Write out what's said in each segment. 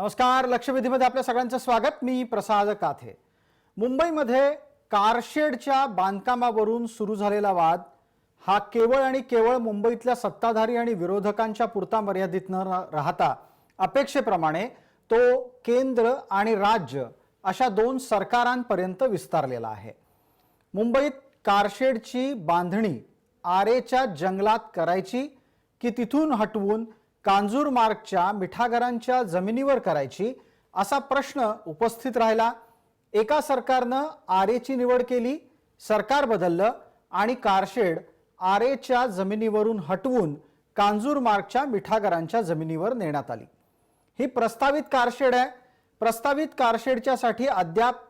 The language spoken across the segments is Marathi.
नमस्कार. लक्षवेधीमध्ये आपल्या सगळ्यांचं स्वागत. मी प्रसाद काथे. मुंबईमध्ये कारशेडच्या बांधकामावरून सुरू झालेला वाद हा केवळ आणि केवळ मुंबईतल्या सत्ताधारी आणि विरोधकांच्या पुरता मर्यादित न राहता अपेक्षेप्रमाणे तो केंद्र आणि राज्य अशा दोन सरकारांपर्यंत विस्तारलेला आहे. मुंबईत कारशेडची बांधणी आरेच्या जंगलात करायची की तिथून हटवून कांजूरमार्गच्या मिठागरांच्या जमिनीवर करायची असा प्रश्न उपस्थित राहिला. एका सरकारनं आरेची निवड केली, सरकार बदललं आणि कारशेड आरेच्या जमिनीवरून हटवून कांजूरमार्गच्या मिठागरांच्या जमिनीवर नेण्यात आली. ही प्रस्तावित कारशेड आहे. प्रस्तावित कारशेडच्यासाठी अद्याप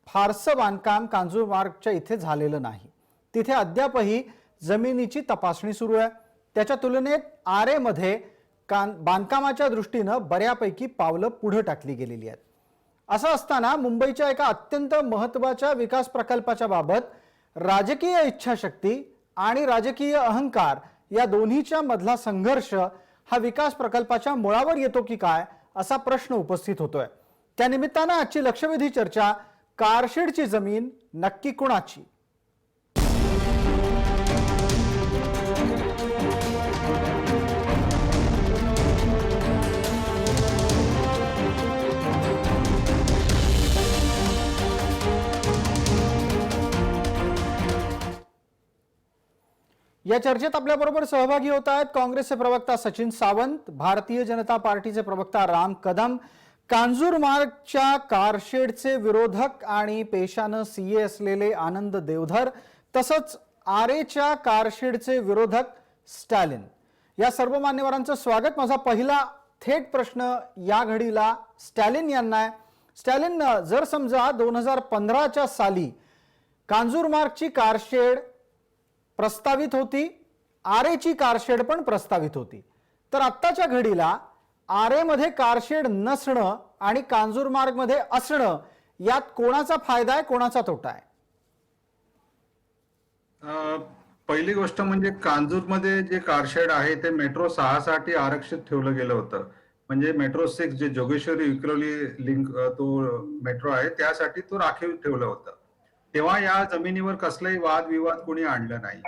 फारसं बांधकाम कांजूरमार्गच्या इथे झालेलं नाही. तिथे अद्यापही जमिनीची तपासणी सुरू आहे. त्याच्या तुलनेत आरेमध्ये बांधकामाच्या दृष्टीनं बऱ्यापैकी पावलं पुढे टाकली गेलेली आहेत. असं असताना मुंबईच्या एका अत्यंत महत्त्वाच्या विकास प्रकल्पाच्या बाबत राजकीय इच्छाशक्ती आणि राजकीय अहंकार या दोन्हीच्या मधला संघर्ष हा विकास प्रकल्पाच्या मुळावर येतो की काय असा प्रश्न उपस्थित होतोय. त्या निमित्तानं आजची लक्षवेधी चर्चा कारशेडची जमीन नक्की कुणाची? या चर्चेत आपल्याबरोबर सहभागी होत आहेत काँग्रेसचे प्रवक्ता सचिन सावंत, भारतीय जनता पार्टीचे प्रवक्ता राम कदम, कांजूरमार्गच्या कारशेडचे विरोधक आणि पेशानं सीए असलेले आनंद देवधर, तसंच आरेच्या कारशेडचे विरोधक स्टॅलिन. या सर्व मान्यवरांचं स्वागत. माझा पहिला थेट प्रश्न या घडीला स्टॅलिन यांना आहे. स्टॅलिन, जर समजा 2015च्या साली कांजूरमार्गची कारशेड प्रस्तावित होती, आरेची कारशेड पण प्रस्तावित होती, तर आत्ताच्या घडीला आरेमध्ये कारशेड नसणं आणि कांजूरमार्गमध्ये असणं यात कोणाचा फायदा आहे, कोणाचा तोटा आहे? पहिली गोष्ट म्हणजे कांजूरमध्ये जे कारशेड आहे ते मेट्रो 6 साठी आरक्षित ठेवलं गेलं होतं. म्हणजे मेट्रो 6 जे जोगेश्वरी विक्रोली लिंक तो मेट्रो आहे त्यासाठी तो राखीव ठेवलं होतं. तेव्हा या जमिनीवर कसलाही वादविवाद कोणी आणलं नाही.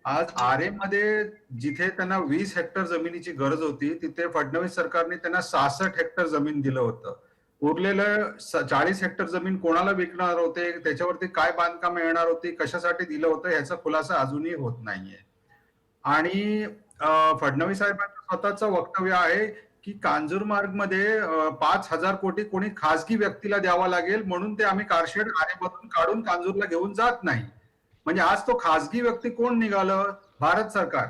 आज आरेमध्ये जिथे त्यांना 20 हेक्टर जमिनीची गरज होती तिथे फडणवीस सरकारने त्यांना 66 हेक्टर जमीन दिलं होतं. उरलेलं 40 हेक्टर जमीन कोणाला विकणार होते, त्याच्यावरती काय बांधकाम येणार होती, कशासाठी दिलं होतं ह्याचा खुलासा अजूनही होत नाहीये. आणि फडणवीस साहेबांचं स्वतःचं वक्तव्य आहे की कांजूरमार्गमध्ये 5,000 कोटी कोणी खासगी व्यक्तीला द्यावा लागेल म्हणून ते आम्ही कारशेड आरेमधून काढून कांजूरला घेऊन जात नाही. म्हणजे आज तो खासगी व्यक्ती कोण निघालं? भारत सरकार.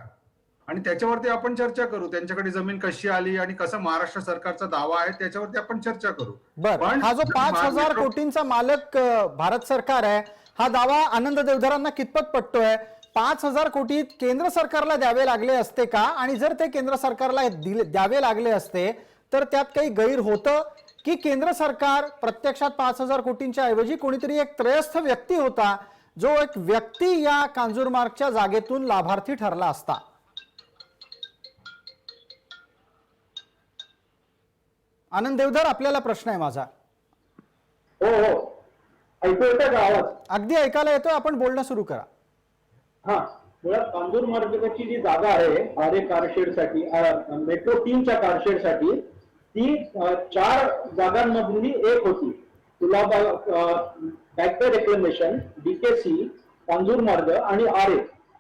आणि त्याच्यावरती आपण चर्चा करू. त्यांच्याकडे जमीन कशी आली आणि कसं महाराष्ट्र सरकारचा दावा आहे त्याच्यावरती आपण चर्चा करू. पण हा जो 5,000 कोटींचा मालक भारत सरकार आहे हा दावा आनंद देवधरांना कितपत पटतोय? 5,000 कोटी केंद्र सरकारला द्यावे लागले असते का? आणि जर ते केंद्र सरकारला द्यावे लागले असते तर त्यात काही गैर होतं की केंद्र सरकार प्रत्यक्षात 5,000 कोटींच्या ऐवजी कोणीतरी एक त्रयस्थ व्यक्ती होता जो एक व्यक्ती या कांजूरमार्गच्या जागेतून लाभार्थी ठरला असता? आनंद देवधर, आपल्याला प्रश्न आहे माझा. हो हो, ऐकू येतोय का आवाज? अगदी ऐकायला येतोय. आपण बोलणं सुरू करा. हा, मुळात कांजूरमार्गाची जी जागा आहे आरे कारशेडसाठी, मेट्रो 3च्या कारशेडसाठी, ती 4 जागांमधली एक होती. बॅक रेक्लेमेशन, DKC, कांजूरमार्ग आणि आरे.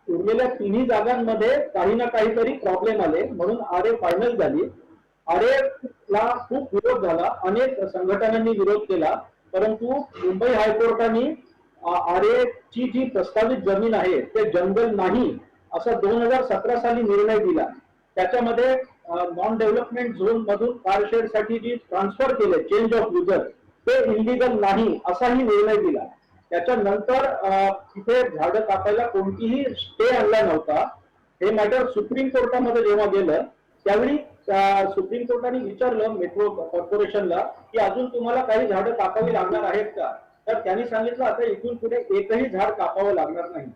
उरलेल्या तिन्ही जागांमध्ये काही ना काहीतरी प्रॉब्लेम आले म्हणून आरे फायनल झाली. आरेला खूप विरोध झाला, अनेक संघटनांनी विरोध केला, परंतु मुंबई हायकोर्टाने आरेची जी प्रस्तावित जमीन आहे ते जंगल नाही असा 2017 साली निर्णय दिला. त्याच्यामध्ये नॉन डेव्हलपमेंट झोन मधून कारशेड साठी जी ट्रान्सफर केले, चेंज ऑफ युजर, ते इलिगल नाही असाही निर्णय दिला. त्याच्यानंतर तिथे झाडं कापायला कोणतीही स्टे आणला नव्हता. हे मॅटर सुप्रीम कोर्टामध्ये जेव्हा गेलं त्यावेळी सुप्रीम कोर्टाने विचारलं मेट्रो कॉर्पोरेशनला की अजून तुम्हाला काही झाडं कापावी लागणार आहेत का? तर त्यांनी सांगितलं आता इथून पुढे एकही झाड कापावं लागणार नाही.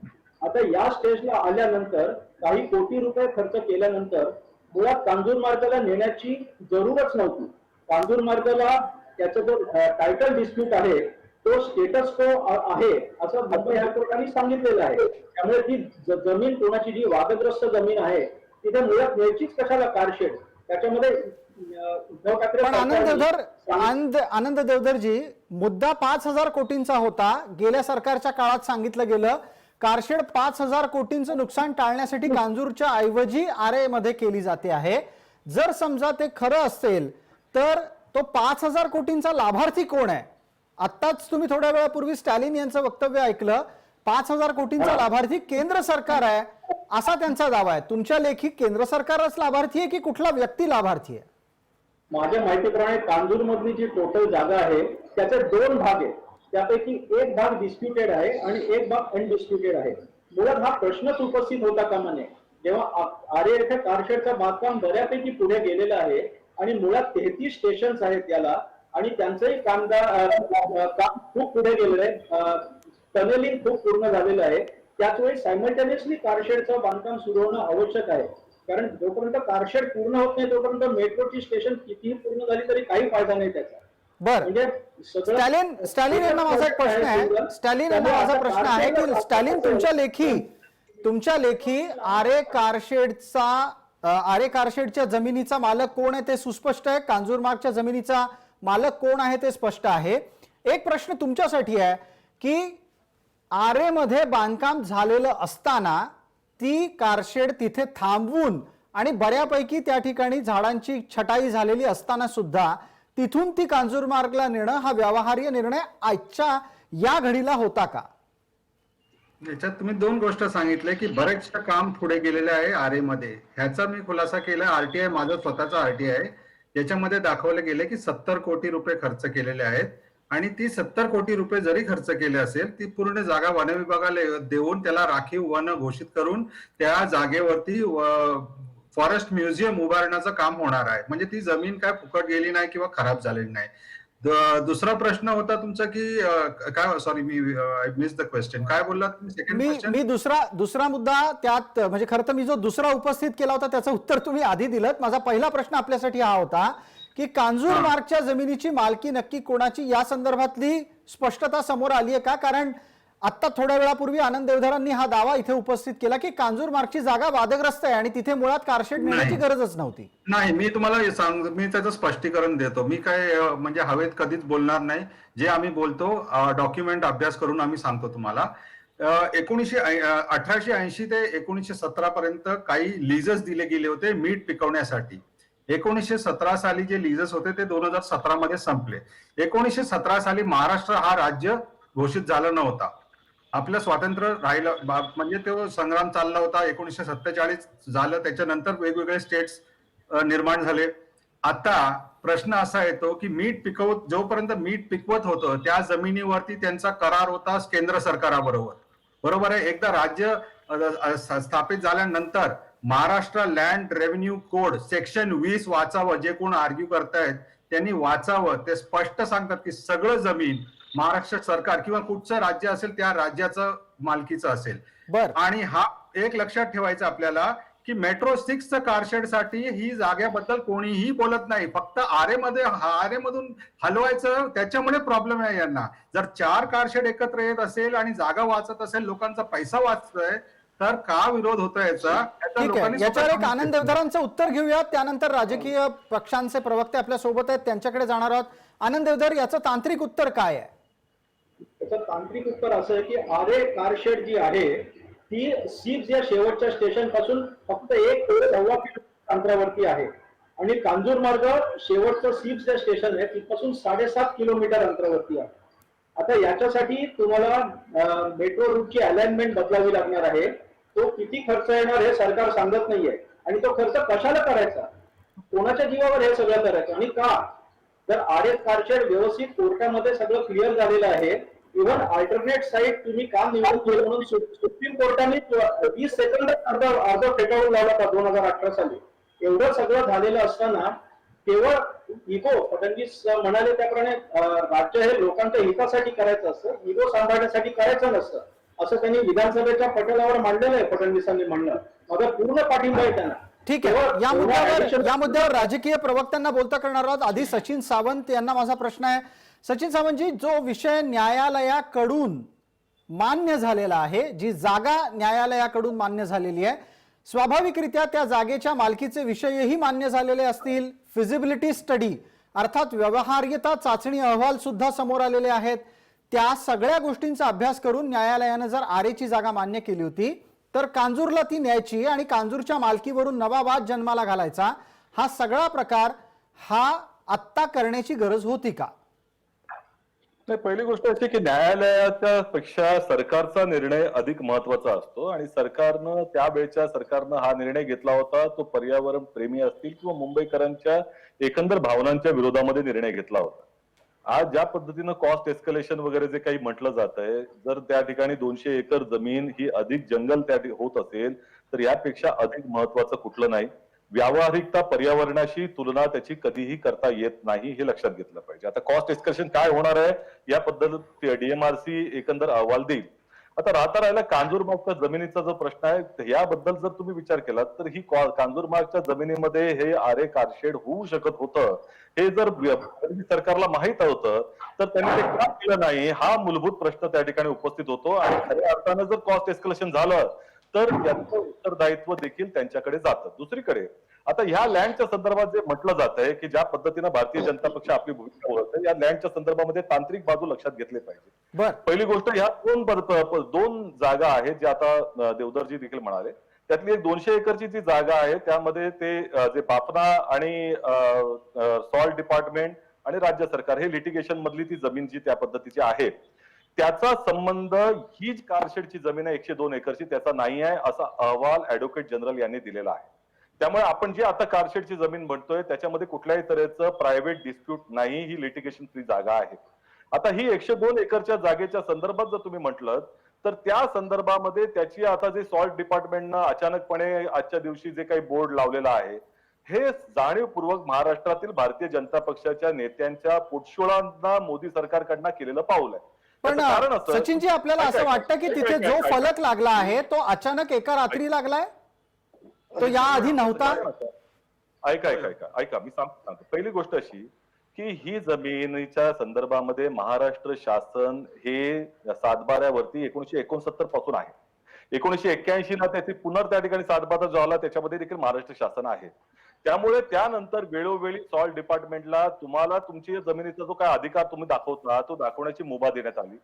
आता या स्टेजला आल्यानंतर काही कोटी रुपये खर्च केल्यानंतर मुळात कांजूरमार्गाला नेण्याची जरूरच नव्हती. कांजूर मार्गाला त्याचा जो टायटल डिस्प्यूट आहे तो स्टेटस को आहे असं मुंबई हायकोर्टाने सांगितलेलं आहे. त्यामुळे ती जमीन कोणाची जी वादग्रस्त जमीन आहे तिथे मुळात न्यायचीच कशाला कारशेड. त्याच्यामध्ये उद्धव ठाकरे पण सरकारने आनंद देवधरजी, मुद्दा 5,000 कोटींचा होता. गेल्या सरकारच्या काळात सांगितलं गेलं कारशेड 5,000 कोटींचं नुकसान टाळण्यासाठी कांजूरच्या ऐवजी आरे मध्ये केली जाते आहे. जर समजा ते खरं असेल तर तो 5,000 कोटींचा लाभार्थी कोण आहे? आत्ताच तुम्ही थोड्या वेळापूर्वी स्टॅलिन यांचं वक्तव्य ऐकलं. 5,000 कोटींचा लाभार्थी केंद्र सरकार आहे असा त्यांचा दावा आहे. तुमच्या लेखी केंद्र सरकारच लाभार्थी आहे की कुठला व्यक्ती लाभार्थी आहे? माझ्या माहितीप्रमाणे कांजूर मधली जी टोटल जागा आहे त्याचे 2 भाग आहेत. त्यापैकी एक भाग डिस्प्युटेड आहे आणि एक भाग अनडिस्प्युटेड आहे. मुळात हा प्रश्नच उपस्थित होता कामा नये. जेव्हा आरे येथे कारशेडचं बांधकाम बऱ्यापैकी पुढे गेलेलं आहे आणि मुळात 33 स्टेशन्स आहेत याला आणि त्यांचंही काम खूप पुढे गेलेलं आहे. टनेलिंग खूप पूर्ण झालेलं आहे. त्याचवेळी सायमल्टेनियसली कारशेडचं बांधकाम सुरू होणं आवश्यक आहे. कारण जोपर्यंत कारशेड पूर्ण होत नाही तोपर्यंत मेट्रोची स्टेशन कितीही पूर्ण झाली तरी काही फायदा नाही त्याचा. बर, म्हणजे स्टॅलिन यांना माझा एक प्रश्न आहे. स्टॅलिन यांना माझा प्रश्न आहे की स्टॅलिन तुमच्या लेखी आरे कारशेडच्या जमिनीचा मालक कोण आहे ते सुस्पष्ट आहे. कांजूर मार्गच्या जमिनीचा मालक कोण आहे ते स्पष्ट आहे. एक प्रश्न तुमच्यासाठी आहे की आरे मध्ये बांधकाम झालेलं असताना ती कारशेड तिथे थांबवून आणि बऱ्यापैकी त्या ठिकाणी झाडांची छटाई झालेली असताना सुद्धा तिथून ती कांजूर मार्गला नेणं हा व्यवहार्य निर्णय आजच्या या घडीला होता का? याच्यात तुम्ही 2 गोष्ट सांगितले की बरेचसं काम पुढे गेलेलं आहे आरे मध्ये. ह्याचा मी खुलासा केला. आरटीआय माझं स्वतःचा आरटीआय आहे. याच्यामध्ये दाखवले गेले की 70 कोटी रुपये खर्च केलेले आहेत आणि ती 70 कोटी रुपये जरी खर्च केले असेल ती पूर्ण जागा वन विभागाला देऊन त्याला राखीव वन घोषित करून त्या जागेवरती फॉरेस्ट म्युझियम उभारण्याचं काम होणार आहे. म्हणजे ती जमीन काय फुकट गेली नाही किंवा खराब झालेली नाही. दुसरा प्रश्न होता तुमचा की काय, sorry me miss the question. काय बोललात तुम्ही सेकंड क्वेश्चन? मी दुसरा मुद्दा त्यात म्हणजे खरं तर मी जो दुसरा उपस्थित केला होता त्याचं उत्तर तुम्ही आधी दिलं. माझा पहिला प्रश्न आपल्यासाठी हा होता की कांजूर मार्गच्या जमिनीची मालकी नक्की कोणाची या संदर्भातली स्पष्टता समोर आली आहे का? कारण आता थोड्या वेळापूर्वी आनंद देवधरांनी हा दावा इथे उपस्थित केला की कांजूर मार्गची जागा वादग्रस्त आहे आणि तिथे मुळात कारशेड नेण्याची गरजच नव्हती. नाही, मी तुम्हाला मी त्याचं स्पष्टीकरण देतो. मी काय म्हणजे हवेत कधीच बोलणार नाही. जे आम्ही बोलतो डॉक्युमेंट अभ्यास करून आम्ही सांगतो तुम्हाला. 1880 ते 1917 पर्यंत काही लीजेस दिले गेले होते मीठ पिकवण्यासाठी. 1917 साली जे लीजेस होते ते 2017 मध्ये संपले. 1917 साली महाराष्ट्र हा राज्य घोषित झाला नव्हता. आपलं स्वातंत्र्य राहिलं म्हणजे तो संग्राम चालला होता. 1947 झालं. त्याच्यानंतर वेगवेगळे स्टेट्स निर्माण झाले. आता प्रश्न असा येतो की जोपर्यंत मीठ पिकवत होतं त्या जमिनीवरती त्यांचा करार होता केंद्र सरकाराबरोबर. बरोबर आहे. एकदा राज्य स्थापित झाल्यानंतर Maharashtra land revenue code section 20 वाचावं. जे कोण आर्ग्यू करतायत त्यांनी वाचावं. ते स्पष्ट सांगतात की सगळं जमीन महाराष्ट्र सरकार किंवा कुठचं राज्य असेल त्या राज्याचं मालकीचं असेल. आणि हा एक लक्षात ठेवायचं आपल्याला की मेट्रो 6चं कारशेडसाठी ही जागेबद्दल कोणीही बोलत नाही. फक्त आरेमधून हलवायचं त्याच्यामुळे प्रॉब्लेम आहे यांना. जर 4 कारशेड एकत्र येत असेल आणि जागा वाचत असेल, लोकांचा पैसा वाचतोय तर का विरोध होतोय याचा? याच्यावर एक आनंद देवधरांचं उत्तर घेऊया. त्यानंतर राजकीय पक्षांचे प्रवक्ते आपल्या सोबत आहेत त्यांच्याकडे जाणार आहोत. आनंद देवधर, याचं तांत्रिक उत्तर काय आहे? त्याचं तांत्रिक उत्तर असं आहे की आरे कारशेड जी आहे ती सीब्स या शेवटच्या स्टेशन पासून फक्त 1 ते 1.25 किलोमीटर अंतरावरती आहे आणि कांजूर मार्ग शेवटचं सीब्स जे स्टेशन आहे तिथपासून 7.5 किलोमीटर अंतरावरती आहे. आता याच्यासाठी तुम्हाला मेट्रो रूटची अलाइनमेंट बदलावी लागणार आहे. तो किती खर्च येणार हे सरकार सांगत नाहीये आणि तो खर्च कशाला करायचा, कोणाच्या जीवावर हे सगळं करायचं आणि का? जर आरे कारशेड व्यवस्थित कोर्टामध्ये सगळं क्लिअर झालेलं आहे, इव्हन अल्टरनेट साईट तुम्ही काम निवडून केलं म्हणून सुप्रीम कोर्टाने 20 सेकंद अर्ज फेटाळून लावला होता 2018 साली. एवढं सगळं झालेलं असताना केवळ इगो, फडणवीस म्हणाले त्याप्रमाणे राज्य हे लोकांच्या हितासाठी करायचं असतं, इगो सांभाळण्यासाठी करायचं नसतं असं त्यांनी विधानसभेच्या पटलावर मांडलेलं आहे. फडणवीसांनी म्हणलं. माझा पूर्ण पाठिंबा आहे त्यांना. ठीक आहे, या मुद्द्यावर राजकीय प्रवक्त्यांना बोलता करणार आहोत. आधी सचिन सावंत यांना माझा प्रश्न आहे. सचिन सावंतजी, जो विषय न्यायालयाकडून मान्य झालेला आहे, जी जागा न्यायालयाकडून मान्य झालेली आहे, स्वाभाविकरित्या त्या जागेच्या मालकीचे विषयही मान्य झालेले असतील. फिजिबिलिटी स्टडी अर्थात व्यवहार्यता चाचणी अहवाल सुद्धा समोर आलेले आहेत. त्या सगळ्या गोष्टींचा अभ्यास करून न्यायालयाने जर आरेची जागा मान्य केली होती तर कांजूरला ती न्यायची आणि कांजूरच्या मालकीवरून नवा वाद जन्माला घालायचा, हा सगळा प्रकार हा आत्ता करण्याची गरज होती का? नाही, पहिली गोष्ट अशी की न्यायालयाच्या पेक्षा सरकारचा निर्णय अधिक महत्वाचा असतो आणि त्यावेळेच्या सरकारनं हा निर्णय घेतला होता तो पर्यावरण प्रेमी असतील किंवा मुंबईकरांच्या एकंदर भावनांच्या विरोधामध्ये निर्णय घेतला होता. आज ज्या पद्धतीनं कॉस्ट एस्कलेशन वगैरे जे काही म्हटलं जात आहे, जर त्या ठिकाणी 200 एकर जमीन ही अधिक जंगल होत असेल तर यापेक्षा अधिक महत्वाचं कुठलं नाही. व्यावहारिकता पर्यावरणाशी तुलना त्याची कधीही करता येत नाही, हे लक्षात घेतलं पाहिजे. आता कॉस्ट एस्कलेशन काय होणार आहे याबद्दल डीएमआरसी एकंदर अहवाल देईल. आता राहिला कांजूरमार्गच्या जमिनीचा जो प्रश्न आहे, याबद्दल जर तुम्ही विचार केला तर ही कांजूरमार्गच्या जमिनीमध्ये हे आरे कारशेड होऊ शकत होतं, हे जर सरकारला माहित होतं तर त्यांनी ते का केलं नाही, हा मूलभूत प्रश्न त्या ठिकाणी उपस्थित होतो. आणि खऱ्या अर्थानं जर कॉस्ट एस्कलेशन झालं तर त्याचं उत्तरदायित्व देखील त्यांच्याकडे जातं. दुसरीकडे आता ह्या लँडच्या संदर्भात जे म्हटलं जात आहे की ज्या पद्धतीनं भारतीय जनता पक्ष आपली भूमिका ओळखते, या लँडच्या संदर्भामध्ये तांत्रिक बाजू लक्षात घेतली पाहिजे. पहिली गोष्ट, ह्या दोन जागा आहेत ज्या आता देवधरजी देखील म्हणाले, त्यातली एक 200 एकरची जी जागा आहे त्यामध्ये ते जे बापना आणि सॉल्ट डिपार्टमेंट आणि राज्य सरकार हे लिटिगेशन मधली ती जमीन जी त्या पद्धतीची आहे त्याचा संबंध ही कारशेडची जमीन आहे 102 एकरची त्याचा नाही आहे, असा अहवाल ऍडव्होकेट जनरल यांनी दिलेला आहे. त्यामुळे आपण जी आता कारशेडची जमीन म्हणतोय त्याच्यामध्ये कुठल्याही तऱ्हेचं प्रायव्हेट डिस्प्यूट नाही, ही लिटिगेशन फ्री जागा आहे. आता ही 102 एकरच्या जागेच्या संदर्भात जर तुम्ही म्हटलं तर त्या संदर्भामध्ये त्याची आता जे सॉल्ट डिपार्टमेंटनं अचानकपणे आजच्या दिवशी जे काही बोर्ड लावलेला आहे, हे जाणीवपूर्वक महाराष्ट्रातील भारतीय जनता पक्षाच्या नेत्यांच्या पोटशोळांना मोदी सरकारकडनं केलेलं पाऊल आहे. पण सचिनजी, आपल्याला असं वाटतं की तिथे जो फलक लागला आहे तो अचानक एका रात्री लागलाय, तो या आधी नव्हता? ऐका मी सांगतो. पहिली गोष्ट अशी की ही जमिनीच्या संदर्भामध्ये महाराष्ट्र शासन हे सातबाऱ्यावरती 1969 पासून आहे. 1981 ला त्याची त्या ठिकाणी सातबारा झाला, त्याच्यामध्ये देखील महाराष्ट्र शासन आहे. त्यामुळे त्यानंतर वेळोवेळी सॉल्ट डिपार्टमेंटला तुम्हाला तुमची जमिनीचा जो काय अधिकार तुम्ही दाखवता तो दाखवण्याची मुभा देण्यात आली.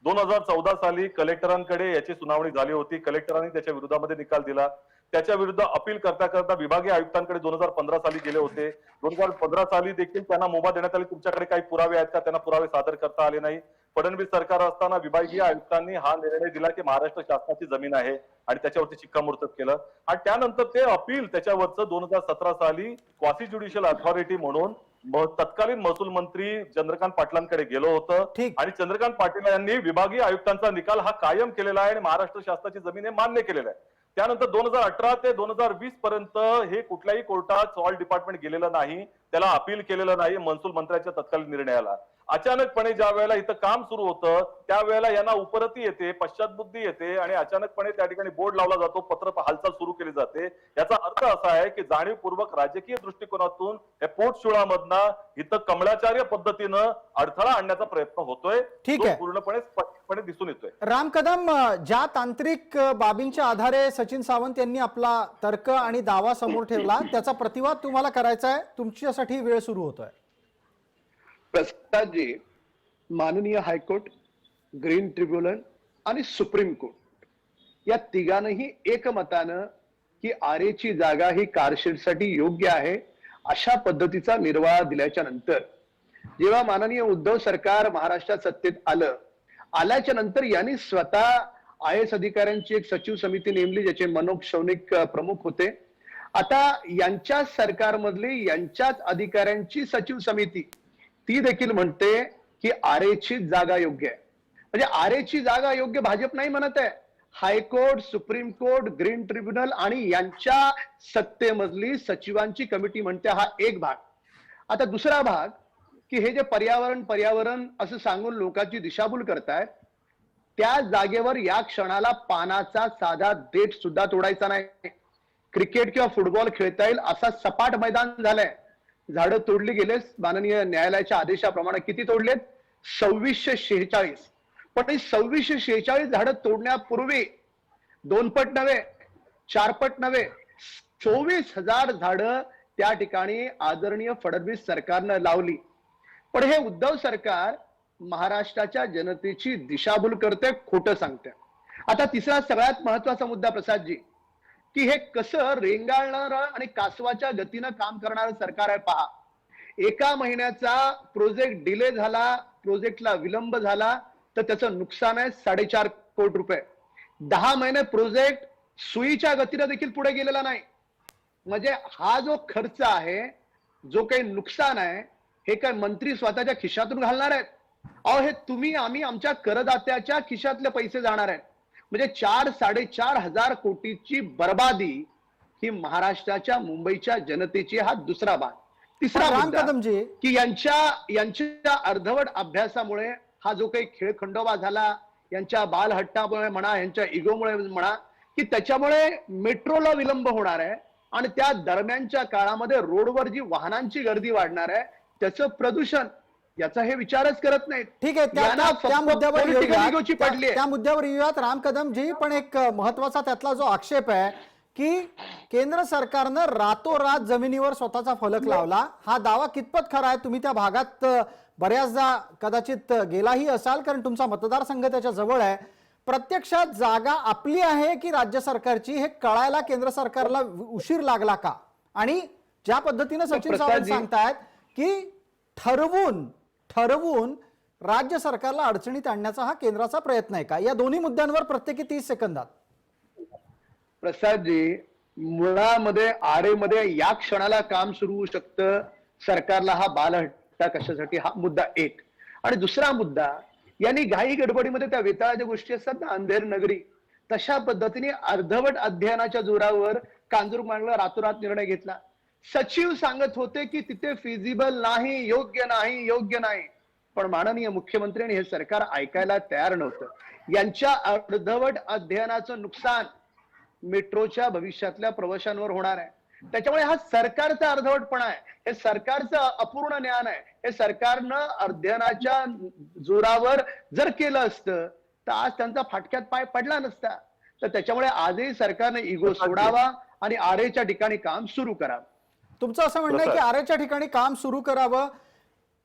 2014 साली कलेक्टरांकडे याची सुनावणी झाली होती, कलेक्टरांनी त्याच्या विरोधामध्ये निकाल दिला. त्याच्या विरुद्ध अपील करता करता विभागीय आयुक्तांकडे 2015 साली गेले होते. 2015 साली देखील त्यांना मुभा देण्यात आली, तुमच्याकडे काही पुरावे आहेत का, त्यांना पुरावे सादर करता आले नाही. फडणवीस सरकार असताना विभागीय आयुक्तांनी हा निर्णय दिला की महाराष्ट्र शासनाची जमीन आहे आणि त्याच्यावरती शिक्कामोर्तब केलं. आणि त्यानंतर ते अपील त्याच्यावरचं 2017 साली क्वासी ज्युडिशियल अथॉरिटी म्हणून तत्कालीन महसूल मंत्री चंद्रकांत पाटलांकडे गेलो होतं आणि चंद्रकांत पाटील यांनी विभागीय आयुक्तांचा निकाल हा कायम केलेला आहे आणि महाराष्ट्र शासनाची जमीन हे मान्य केलेलं आहे. त्यानंतर 2018 ते 2020 पर्यंत हे कुठल्याही कोर्टात सॉल्ट डिपार्टमेंट गेलेलं नाही, त्याला अपील केलेलं नाही महसूल मंत्र्यांच्या तत्कालीन निर्णयाला. अचानकपणे ज्या वेळेला इथं काम सुरू होतं त्यावेळेला यांना उपरती येते, पश्चातबुद्धी येते आणि अचानकपणे त्या ठिकाणी बोर्ड लावला जातो, पत्र हालचाल सुरू केली जाते. याचा अर्थ असा आहे की जाणीवपूर्वक राजकीय दृष्टिकोनातून या पोटशुळामधनं इथं कमलाचार्य पद्धतीनं अडथळा आणण्याचा प्रयत्न होतोय, पूर्णपणे स्पष्टपणे दिसून येतोय. राम कदम, ज्या तांत्रिक बाबींच्या आधारे सचिन सावंत यांनी आपला तर्क आणि दावा समोर ठेवला त्याचा प्रतिवाद तुम्हाला करायचा आहे, तुमच्यासाठी वेळ सुरू होतोय. प्रसादजी, माननीय हायकोर्ट, ग्रीन ट्रिब्युनल आणि सुप्रीम कोर्ट या तिघांनाही एकमतानं की आरेची जागा ही कारशेडसाठी योग्य आहे अशा पद्धतीचा निर्वाळा दिल्याच्या नंतर जेव्हा माननीय उद्धव सरकार महाराष्ट्रात सत्तेत आल्याच्या नंतर यांनी स्वतः IAS अधिकाऱ्यांची एक सचिव समिती नेमली ज्याचे मनोज शौनिक प्रमुख होते. आता यांच्या सरकारमधली यांच्याच अधिकाऱ्यांची सचिव समिती ती देखील म्हणते की आरेची जागा योग्य आहे. म्हणजे आरेची जागा योग्य भाजप नाही म्हणत आहे, high court, supreme court, green tribunal आणि यांच्या सत्तेमधली सचिवांची कमिटी म्हणते. हा एक भाग. आता दुसरा भाग की हे जे पर्यावरण असं सांगून लोकांची दिशाभूल करतायत, त्या जागेवर या क्षणाला पानाचा साधा देठ सुद्धा तोडायचा नाही. क्रिकेट किंवा फुटबॉल खेळता येईल असा सपाट मैदान झालंय. झाडं तोडली गेले माननीय न्यायालयाच्या आदेशाप्रमाणे. किती तोडलेत? 2646. पण ही 2646 झाडं तोडण्यापूर्वी 2 पट नव्हे, 4 पट नव्हे, 24,000 झाडं त्या ठिकाणी आदरणीय फडणवीस सरकारनं लावली. पण हे उद्धव सरकार महाराष्ट्राच्या जनतेची दिशाभूल करते, खोटं सांगते. आता तिसरा सगळ्यात महत्वाचा मुद्दा प्रसादजी, की हे कसं रेंगाळणारं आणि कासवाच्या गतीनं काम करणारं सरकार आहे पहा. एका महिन्याचा प्रोजेक्ट डिले झाला, प्रोजेक्टला विलंब झाला तर त्याचं नुकसान आहे 4.5 कोटी रुपये. 10 महिने प्रोजेक्ट सुईच्या गतीनं देखील पुढे गेलेला नाही. म्हणजे हा जो खर्च आहे, जो काही नुकसान आहे, हे काय मंत्री स्वतःच्या खिशातून घालणार आहेत? अहो, हे तुम्ही आम्ही आमच्या करदात्याच्या खिशातले पैसे जाणार आहेत. म्हणजे 4-4.5 हजार कोटीची बर्बादी ही महाराष्ट्राच्या मुंबईच्या जनतेची. हा दुसरा भाग. तिसरा राम मुद्दा, कदमजी, की यांच्या अर्धवट अभ्यासामुळे हा जो काही खेळखंडोबा झाला, यांच्या बालहट्टामुळे म्हणा, यांच्या इगोमुळे म्हणा, की त्याच्यामुळे मेट्रोला विलंब होणार आहे आणि त्या दरम्यानच्या काळामध्ये रोडवर जी वाहनांची गर्दी वाढणार आहे, त्याचं प्रदूषण, याचा हे विचारच करत नाहीत. ठीक आहे, त्या मुद्द्यावर येऊयात. त्या मुद्द्यावर येऊयात राम कदमजी. पण एक महत्वाचा त्यातला जो आक्षेप आहे की केंद्र सरकारनं रातोरात जमिनीवर स्वतःचा फलक लावला. हा दावा कितपत खरा आहे? तुम्ही त्या भागात बऱ्याचदा कदाचित गेलाही असाल, कारण तुमचा मतदारसंघ त्याच्या जवळ आहे. प्रत्यक्षात जागा आपली आहे की राज्य सरकारची, हे कळायला केंद्र सरकारला उशीर लागला का? आणि ज्या पद्धतीने सचिन सावंत सांगतायत की ठरवून राज्य सरकारला अडचणीत आणण्याचा हा केंद्राचा प्रयत्न आहे का? या दोन्ही मुद्द्यांवर प्रत्येकी 30 सेकंदात. प्रसादजी, मुळामध्ये आरेमध्ये या क्षणाला काम सुरू होऊ शकतं. सरकारला हा बालहट्टा कशासाठी? हा मुद्दा एक. आणि दुसरा मुद्दा, यांनी घाई गडबडीमध्ये त्या वेताळाच्या गोष्टी असतात ना, अंधेर नगरी, तशा पद्धतीने अर्धवट अध्ययनाच्या जोरावर कांजूरमार्गला रातोरात निर्णय घेतला. सचिव सांगत होते की तिथे फिजिबल नाही, योग्य नाही. पण माननीय मुख्यमंत्री आणि हे सरकार ऐकायला तयार नव्हतं. यांच्या अर्धवट अध्ययनाचं नुकसान मेट्रोच्या भविष्यातल्या प्रवाशांवर होणार आहे. त्याच्यामुळे हा सरकारचा अर्धवटपणा आहे, हे सरकारचं अपूर्ण ज्ञान आहे. हे सरकारनं अध्ययनाच्या जोरावर जर केलं असतं तर आज त्यांचा फाटक्यात पाय पडला नसता. तर त्याच्यामुळे आजही सरकारने इगो सोडावा आणि आरेच्या ठिकाणी काम सुरू करावं. तुमचं असं म्हणणं आहे की आरेच्या ठिकाणी काम सुरू करावं.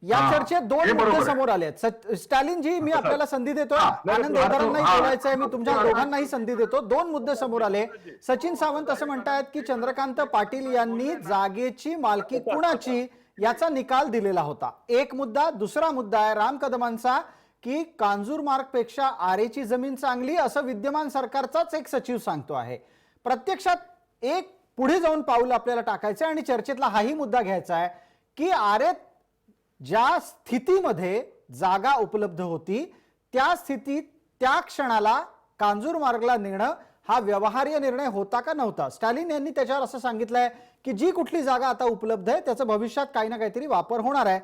या चर्चेत 2 मुद्दे समोर आले आहेत. स्टॅलिनजी, मी आपल्याला संधी देतो. आनंद देवदारांनाही बोलायचं आहे, मी तुमच्या दोघांनाही संधी देतो. 2 मुद्दे समोर आले. सचिन सावंत असं म्हणतायत की चंद्रकांत पाटील यांनी जागेची मालकी कुणाची याचा निकाल दिलेला होता. एक मुद्दा. दुसरा मुद्दा आहे राम कदमांचा की कांजूरमार्ग पेक्षा आरेची जमीन चांगली, असं विद्यमान सरकारचाच एक सचिव सांगतो आहे. प्रत्यक्षात एक पुढे जाऊन पाऊल आपल्याला टाकायचं आणि चर्चेतला हाही मुद्दा घ्यायचा आहे की आरेत ज्या स्थितीमध्ये जागा उपलब्ध होती, त्या स्थितीत त्या क्षणाला कांजूरमार्गला नेणं हा व्यवहार्य निर्णय होता का नव्हता? स्टॅलिन यांनी त्याच्यावर असं सांगितलंय की जी कुठली जागा आता उपलब्ध आहे त्याचा भविष्यात काही ना काहीतरी वापर होणार आहे.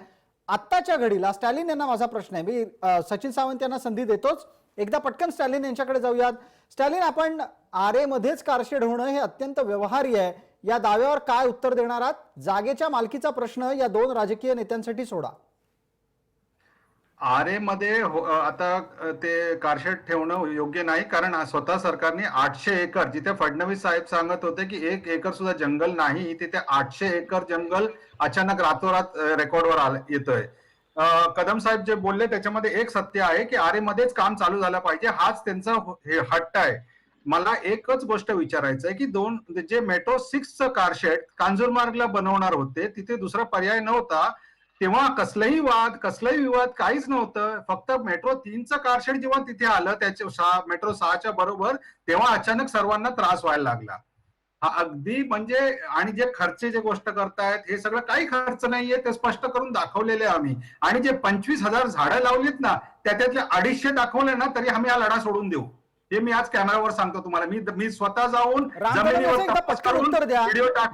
आत्ताच्या घडीला स्टॅलिन यांना माझा प्रश्न आहे, मी सचिन सावंत यांना संधी देतोच, एकदा पटकन स्टॅलिन यांच्याकडे जाऊयात. स्टॅलिन, आपण आरेमध्येच कारशेड होणं हे अत्यंत व्यवहार्य आहे, या दाव्यावर काय उत्तर देणार आहात? जागेच्या मालकीचा प्रश्न या 2 राजकीय नेत्यांसाठी सोडा. आरेमध्ये आता ते कारशेड ठेवणं योग्य नाही, कारण स्वतः सरकारने 800 एकर, जिथे फडणवीस साहेब सांगत होते की 1 एकर सुद्धा जंगल नाही, तिथे 800 एकर जंगल अचानक रातोरात रेकॉर्डवर येतोय. कदम साहेब जे बोलले त्याच्यामध्ये एक सत्य आहे की आरेमध्येच काम चालू झालं पाहिजे, हाच त्यांचा हट्ट आहे. मला एकच गोष्ट विचारायचं आहे की जे मेट्रो 6चं कारशेड कांजूरमार्गला बनवणार होते, तिथे दुसरा पर्याय नव्हता. तेव्हा कसलाही विवाद काहीच नव्हतं. फक्त मेट्रो 3चं कारशेड जेव्हा तिथे आलं, त्याच्या मेट्रो 6च्या बरोबर, तेव्हा अचानक सर्वांना त्रास व्हायला लागला. हा अगदी म्हणजे, आणि जे खर्च जे गोष्ट करतायत हे सगळं काही खर्च नाहीये, ते स्पष्ट करून दाखवलेले आम्ही. आणि जे 25,000 झाडं लावलीत ना, त्यातले 250 दाखवले ना, तरी आम्ही हा लढा सोडून देऊ. हे मी आज कॅमेरावर सांगतो तुम्हाला. मी स्वतः जाऊन जमिनीवर पटकन उत्तर द्या.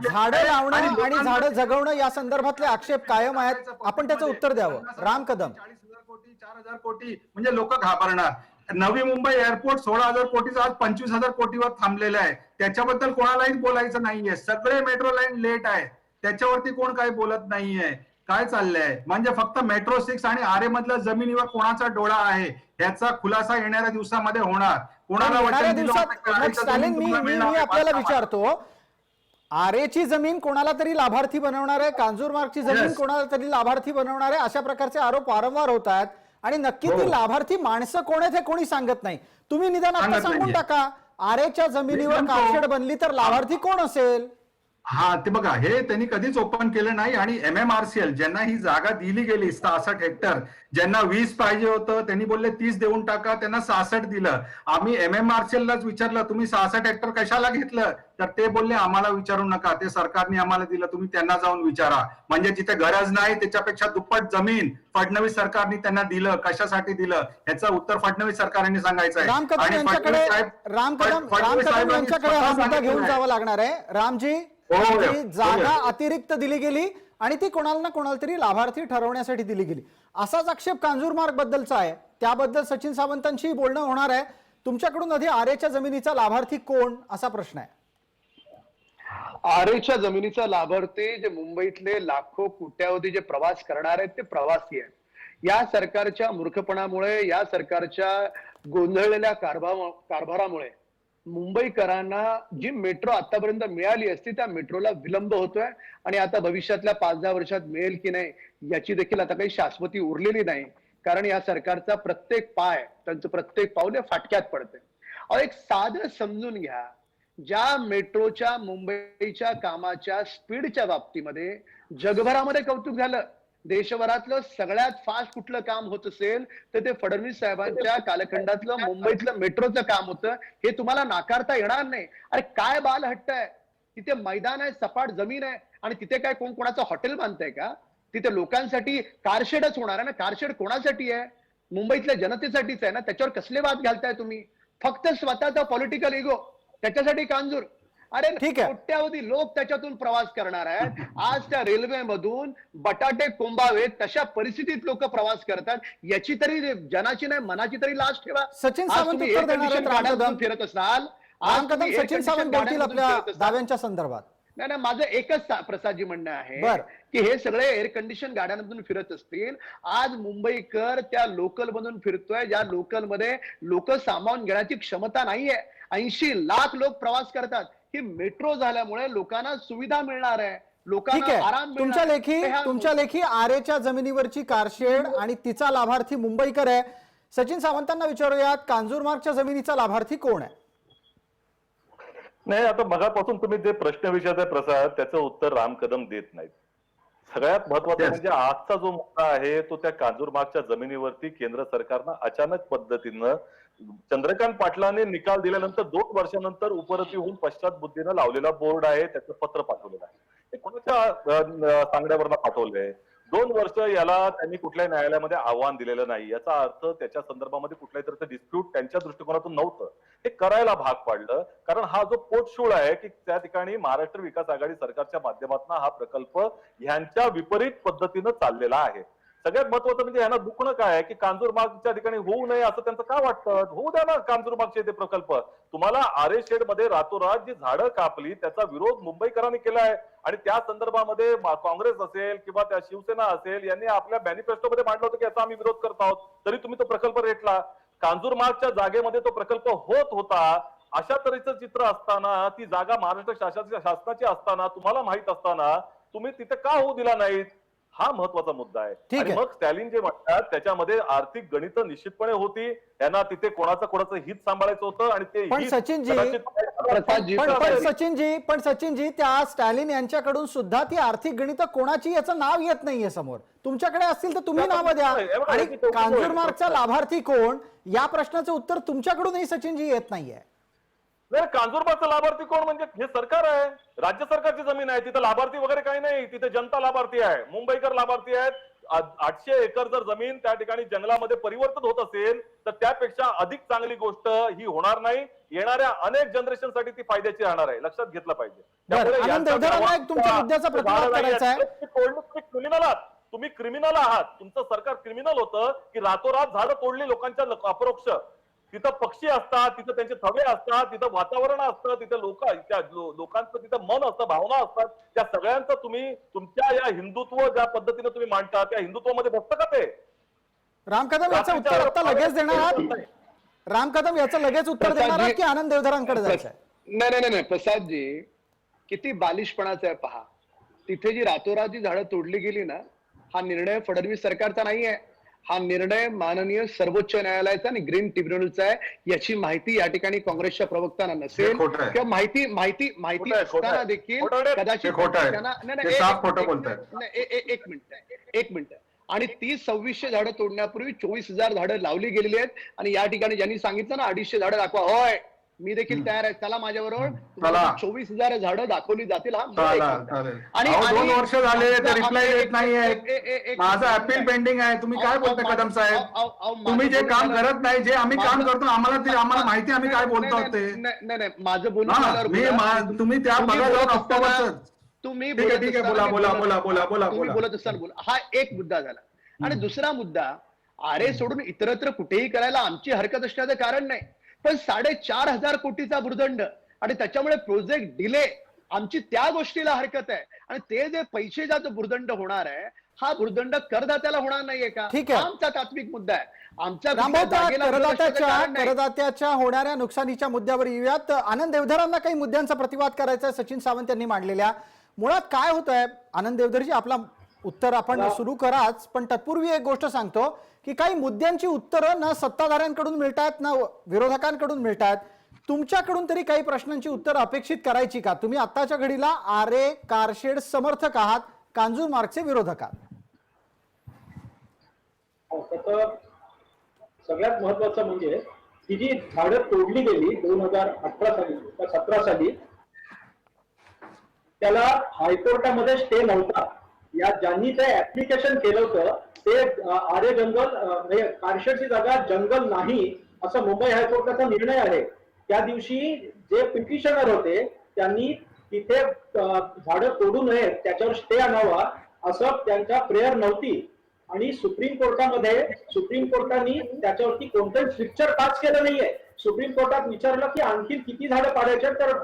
झाडं लावणं आणि झाडं जगवणं या संदर्भातले आक्षेप कायम आहेत, आपण त्याचं उत्तर द्यावं. राम कदम. 40,000 कोटी 4,000 कोटी म्हणजे लोक घाबरणार. नवी मुंबई एअरपोर्ट 16,000 कोटीचा आज 25,000 कोटीवर थांबलेलं आहे. त्याच्याबद्दल कोणालाही बोलायचं नाहीये. सगळे मेट्रो लाईन लेट आहे, त्याच्यावरती कोण काही बोलत नाहीये. काय चाललंय म्हणजे फक्त मेट्रो 6 आणि आरे मधल्या जमिनीवर कोणाचा डोळा आहे ह्याचा खुलासा येणाऱ्या दिवसामध्ये होणार. कोणाला येणाऱ्या वचन दिलं दिवसात होतं की मग आरेच्या स्टॅलिन, जमीन मी तुम्हाला मी मिळणार मी नाही, आपल्याला बांधकामात. विचारतो, आरेची जमीन कोणाला तरी लाभार्थी बनवणार आहे, कांजूरमार्गची जमीन Yes. कोणाला तरी लाभार्थी बनवणार आहे, अशा प्रकारचे आरोप वारंवार होत आहेत. आणि नक्की ती हो. लाभार्थी माणसं कोण आहेत हे कोणी सांगत नाही. तुम्ही निदान आता सांगत सांगून नाहीये. टाका, आरेच्या जमिनीवर मी म्हणतो- कारशेड बनली तर लाभार्थी कोण असेल? हा ते बघा, हे त्यांनी कधीच ओपन केलं नाही. आणि MMRCL ज्यांना ही जागा दिली गेली 66 हेक्टर, ज्यांना 20 पाहिजे होतं त्यांनी बोलले 30 देऊन टाका, त्यांना 66 दिलं. आम्ही MMRCL लाच विचारलं तुम्ही 66 हेक्टर कशाला घेतलं, तर ते बोलले आम्हाला विचारू नका, ते सरकारने आम्हाला दिलं, तुम्ही त्यांना जाऊन विचारा. म्हणजे जिथे गरज नाही त्याच्यापेक्षा दुप्पट जमीन फडणवीस सरकारने त्यांना दिलं. कशासाठी दिलं ह्याचं उत्तर फडणवीस सरकारने सांगायचं आहे. राम कदम आणि यांच्याकडे फडणवीस साहेब- राम कदम फडणवीस साहेबांनी यांच्याकडे हा स्वतः मुद्दा घेऊन सांगितलेलं आहे. जावं लागणार आहे. रामजी, हो, जी हो. जागा अतिरिक्त दिली गेली आणि ती कोणाला ना कोणाला तरी लाभार्थी ठरवण्यासाठी दिली गेली, असाच आक्षेप कांजूरमार्ग बद्दलचा आहे. त्याबद्दल सचिन सावंतांशी बोलणं होणार आहे. तुमच्याकडून आधी आरेच्या जमिनीचा लाभार्थी कोण असा प्रश्न आहे. आरेच्या जमिनीचा लाभार्थी जे मुंबईतले लाखो कोट्यावधी जे प्रवास करणार आहेत ते प्रवासी आहेत. या सरकारच्या मूर्खपणामुळे, या सरकारच्या गोंधळलेल्या कारभारामुळे मुंबईकरांना जी मेट्रो आतापर्यंत मिळाली असती त्या मेट्रोला विलंब होतोय. आणि आता भविष्यातल्या 5-10 वर्षात मिळेल की नाही याची देखील आता काही शाश्वती उरलेली नाही. कारण या सरकारचा प्रत्येक पाय, त्यांचं प्रत्येक पाऊल हे फाटक्यात पडते. अहो, एक साधं समजून घ्या, ज्या मेट्रोच्या मुंबईच्या कामाच्या स्पीडच्या बाबतीमध्ये जगभरामध्ये कौतुक झालं, देशभरातलं सगळ्यात फास्ट कुठलं काम होत असेल तर ते फडणवीस साहेबांच्या कालखंडातलं मुंबईतलं मेट्रोचं काम होतं. हे तुम्हाला नाकारता येणार नाही. अरे काय बालहट्ट आहे, तिथे मैदान आहे, सपाट जमीन आहे आणि तिथे काय कोण कोणाचं हॉटेल बांधतंय का? तिथे लोकांसाठी कारशेडच होणार आहे ना. कारशेड कोणासाठी आहे? मुंबईतल्या जनतेसाठीच आहे ना. त्याच्यावर कसले वाद घालताय तुम्ही? फक्त स्वतःचा पॉलिटिकल इगो, त्याच्यासाठी कांजूर. अरे ठीक आहे. कोट्यावधी लोक त्याच्यातून प्रवास करणार आहेत. आज त्या रेल्वेमधून बटाटे कोंबावेत तशा परिस्थितीत लोक प्रवास करतात. याची तरी जनाची नाही मनाची तरी लाज ठेवा. सचिन आज सावंत तुम्ही उत्तर air देणार आहेत. condition राम गाड्यांमधून कदम, फिरत असाल, आज राम कदम, तुम्ही air सचिन condition सावंत बोलतील गाड्यांमधून आपल्या फिरत असाल. दाव्यांच्या संदर्भात. नाही नाही, माझं एकच प्रसादजी म्हणणं आहे बर. की हे सगळे एअर कंडिशन गाड्यांमधून फिरत असतील. आज मुंबईकर त्या लोकल मधून फिरतोय, ज्या लोकल मध्ये लोक सामावून घेण्याची क्षमता नाहीये. 80 लाख लोक प्रवास करतात. ही मेट्रो झाल्यामुळे लोकांना सुविधा मिळणार आहे, ठीक लोकांना आहे. आराम तुमच्या मिळणार लेखी आहे. तुमच्या लेखी आरेच्या जमिनीवरची कारशेड आणि तिचा लाभार्थी मुंबईकर आहे. सचिन सावंतांना विचारूयात, कांजूरमार्गच्या जमिनीचा लाभार्थी कोण आहे? नाही, आता मगापासून तुम्ही जे प्रश्न विचारताय प्रसाद, त्याचं उत्तर राम कदम देत नाहीत. सगळ्यात महत्वाचं Yes. म्हणजे आजचा जो मुद्दा आहे तो त्या कांजूरमार्गच्या जमिनीवरती केंद्र सरकारनं अचानक पद्धतीनं चंद्रकांत पाटलांनी निकाल दिल्यानंतर 2 वर्षानंतर उपरती होऊन पश्चात बुद्धीनं लावलेला बोर्ड आहे, त्याचं पत्र पाठवलेलं आहे. हे कोणाच्या सांगण्यावरनं पाठवलंय? 2 वर्ष याला त्यांनी कुठल्याही न्यायालयामध्ये आव्हान दिलेलं नाही. याचा अर्थ त्याच्या संदर्भामध्ये कुठल्याही तऱ्हेचं डिस्प्यूट त्यांच्या दृष्टिकोनातून नव्हतं. हे करायला भाग पाडलं, कारण हा जो पोटशूळ आहे की त्या ठिकाणी महाराष्ट्र विकास आघाडी सरकारच्या माध्यमातून हा प्रकल्प ह्यांच्या विपरीत पद्धतीनं चाललेला आहे. सगळ्यात महत्वाचं म्हणजे यांना दुखणं काय आहे की कांजूरमार्गच्या ठिकाणी होऊ नये असं त्यांचं का वाटतं? होऊ द्या ना कांजूरमार्गचे ते प्रकल्प. तुम्हाला आरे शेड मध्ये रातोरात जी झाडं कापली त्याचा विरोध मुंबईकरांनी केलाय आणि त्या संदर्भामध्ये काँग्रेस असेल किंवा त्या शिवसेना असेल यांनी आपल्या मॅनिफेस्टोमध्ये मांडलं होतं की याचा आम्ही विरोध करत आहोत, तरी तुम्ही तो प्रकल्प रेटला. कांजूरमार्गच्या जागेमध्ये तो प्रकल्प होत होता. अशा तऱ्हेचं चित्र असताना, ती जागा महाराष्ट्र शासनाची असताना, तुम्हाला माहित असताना तुम्ही तिथे का होऊ दिला नाहीत? हा महत्वाचा मुद्दा आहे. ठीक आणि आहे. मग स्टॅलिन जे म्हणतात त्याच्यामध्ये आर्थिक गणित निश्चितपणे होती. त्यांना तिथे कोणाचं हित सांभाळायचं होतं आणि ते पण हित सचिनजी, कदाचित पण सचिनजी त्या स्टॅलिन यांच्याकडून सुद्धा ती आर्थिक गणित कोणाची याचं नाव येत नाहीये समोर. तुमच्याकडे असतील तर तुम्ही नावं द्या. आणि कांजूरमार्गचा लाभार्थी कोण या प्रश्नाचं उत्तर तुमच्याकडूनही सचिनजी येत नाहीये. नाही, कांजूरमार्गचा लाभार्थी कोण म्हणजे हे सरकार आहे, राज्य सरकारची जमीन आहे, तिथे लाभार्थी वगैरे काही नाही. तिथे जनता लाभार्थी आहे, मुंबईकर लाभार्थी आहेत. 800 एकर जर जमीन त्या ठिकाणी जंगलामध्ये परिवर्तित होत असेल तर त्यापेक्षा अधिक चांगली गोष्ट ही होणार नाही. येणाऱ्या अनेक जनरेशन साठी ती फायद्याची राहणार आहे, लक्षात घेतलं पाहिजे. बरं, आनंद देवधरांना एक तुमच्या मुद्द्याचा प्रतिवाद करायचा आहे. क्रिमिनल आहात, तुम्ही क्रिमिनल आहात. तुमचं सरकार क्रिमिनल होतं की रातोरात झाडं तोडली लोकांच्या अप्रोक्ष. तिथं पक्षी असतात, तिथं त्यांचे थवे असतात, तिथं वातावरण असतं, तिथं लोकांचं तिथं मन असतं, भावना असतात. त्या सगळ्यांचं तुम्ही तुमच्या या हिंदुत्व ज्या पद्धतीने तुम्ही मांडता त्या हिंदुत्वामध्ये बसतं का ते? राम कदम याचं उत्तर आता लगेच देणार आहात? राम कदम याचं लगेच उत्तर देणार आहात की आनंद देवधरांकडे जायचं आहे? नाही प्रसादजी, किती बालिशपणाचा आहे पहा. तिथे जी रातोरात जी झाडं तोडली गेली ना, हा निर्णय फडणवीस सरकारचा नाही आहे. हा निर्णय माननीय सर्वोच्च न्यायालयाचा आणि ग्रीन ट्रिब्युनलचा आहे. याची माहिती या ठिकाणी काँग्रेसच्या प्रवक्त्यांना नसेल खोटं आहे. किंवा माहिती असताना देखील कदाचित खोटं आहे. त्यांना- ते साफ खोटं बोलतायत. एक मिनिट. आणि 2600 झाडं तोडण्यापूर्वी 24,000 झाडं लावली गेलेली आहेत. आणि या ठिकाणी ज्यांनी सांगितलं ना 250 झाडं दाखवा, होय मी देखील तयार आहे. चला माझ्याबरोबर, चला. 24,000 झाडं दाखवली जातील. हा मला एक चालेल मुद्दा. चालेल. आणि अहो, 2 आणि- वर्ष झाले ते रिप्लाय एक- देत नाहीये. एक- माझं अपील पेंडिंग आहे. तुम्ही काय बोलताय कदम साहेब? तुम्ही जे काम करत नाही, जे आम्ही काम करतो, आम्हाला माहिती आम्ही काय बोलतो ते. नाही माझं बोलणं हा, झाल्यावर बोला. तुम्ही त्या तुम्ही बघा बोलत जाऊन असताना- ऑक्टोबरच. तुम्ही ठीक आहे, बोलत बोला, असताना मी बोला, बोलत- बोला. तुम्ही बोलत असताना बोला. हा एक मुद्दा झाला. आणि दुसरा मुद्दा, आरे सोडून इतरत्र कुठेही करायला आमची हरकत असण्याचं कारण नाही, पण 4,500 कोटीचा भूर्दंड आणि त्याच्यामुळे प्रोजेक्ट डिले, आमची त्या गोष्टीला हरकत आहे. आणि ते जे पैसे ज्याचं भूर्दंड होणार आहे, हा भूर्दंड करदात्याला होणार नाहीये का? ठीक आहे. हा आमचा तात्विक मुद्दा आहे. आमच्या रामभाऊ, त्या जागेला भूर्दंडाचं कारण नाही. करदात्याच्या होणाऱ्या नुकसानीच्या मुद्द्यावर येऊयात. आनंद देवधरांना काही मुद्द्यांचा प्रतिवाद करायचा आहे सचिन सावंत यांनी मांडलेल्या. मुळात काय होत आहे आनंद देवधरजी, आपला उत्तर आपण सुरू कराच, पण तत्पूर्वी एक गोष्ट सांगतो की काही मुद्द्यांची उत्तरं ना सत्ताधाऱ्यांकडून मिळतात ना विरोधकांकडून मिळतात. तुमच्याकडून तरी काही प्रश्नांची उत्तरं अपेक्षित करायची का? तुम्ही आत्ताच्या घडीला आरे कारशेड समर्थक आहात, कांजूर मार्गचे विरोधक आहात. त्याचं सगळ्यात महत्वाचं म्हणजे ही जी झाडं तोडली गेली 2018 साली का 17 साली, त्याला हायकोर्टामध्ये स्टे नव्हता. या ज्यांनी ते ऍप्लिकेशन केलं होतं ते आरे जंगल म्हणजे कारशेडची जागा जंगल नाही असं मुंबई हायकोर्टाचा निर्णय आहे. त्या दिवशी जे पिटिशनर होते त्यांनी तिथे झाडं तोडू नये, त्याच्यावर स्टे आणावा असं त्यांच्या प्रेयर नव्हती. आणि सुप्रीम कोर्टाने त्याच्यावरती कोणतंही स्ट्रिक्चर पास केलं नाहीये. सुप्रीम कोर्टात विचारलं की आणखी किती झाडं पाडायचे, तर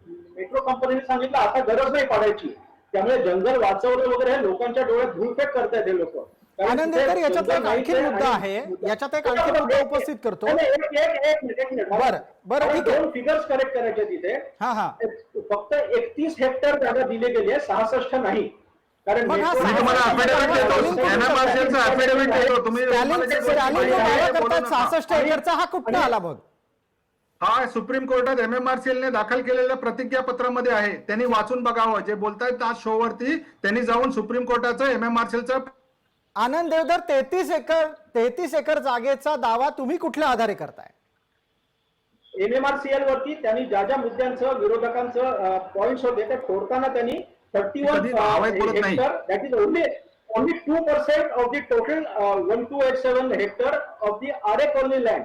मेट्रो कंपनीने सांगितलं आता गरज नाही पाडायची. त्यामुळे जंगल वाचवलं वगैरे हे लोकांच्या डोळ्यात धूळफेक करतायत हे लोक. आनंद देवधर, याच्यात एक आणखी मुद्दा आहे, याच्यात एक आणखी मुद्दा उपस्थित करतो. एक मिनिट. बरं ठीक आहे. 2 फिगर्स करेक्ट करायचे तिथे. हा फक्त 31 हेक्टर जागा दिली गेली आहे, 66 नाही. कारण मग हा मी तुम्हाला affidavit देतो. NMRCL चं affidavit देतो. तुम्ही स्टॅलिन जो दावा करतात 66 एकरचा, हा कुठं आला बघ? हा सुप्रीम कोर्टात MMRCL ने दाखल केलेल्या प्रतिज्ञापत्रामध्ये आहे. त्यांनी वाचून बघावं. जे बोलतायत आज शो वरती, त्यांनी जाऊन सुप्रीम कोर्टाचं MMRCL आनंद देवधर, 33 एकर जागेचा दावा तुम्ही कुठल्या आधारे करताय? NMRCL वरती त्यांनी ज्या ज्या मुद्द्यांचं विरोधकांचं पॉइंट्स होते ते फोडताना त्यांनी 31 hectare, that is only 2% of the total 1287 hectare of the Aarey colony land.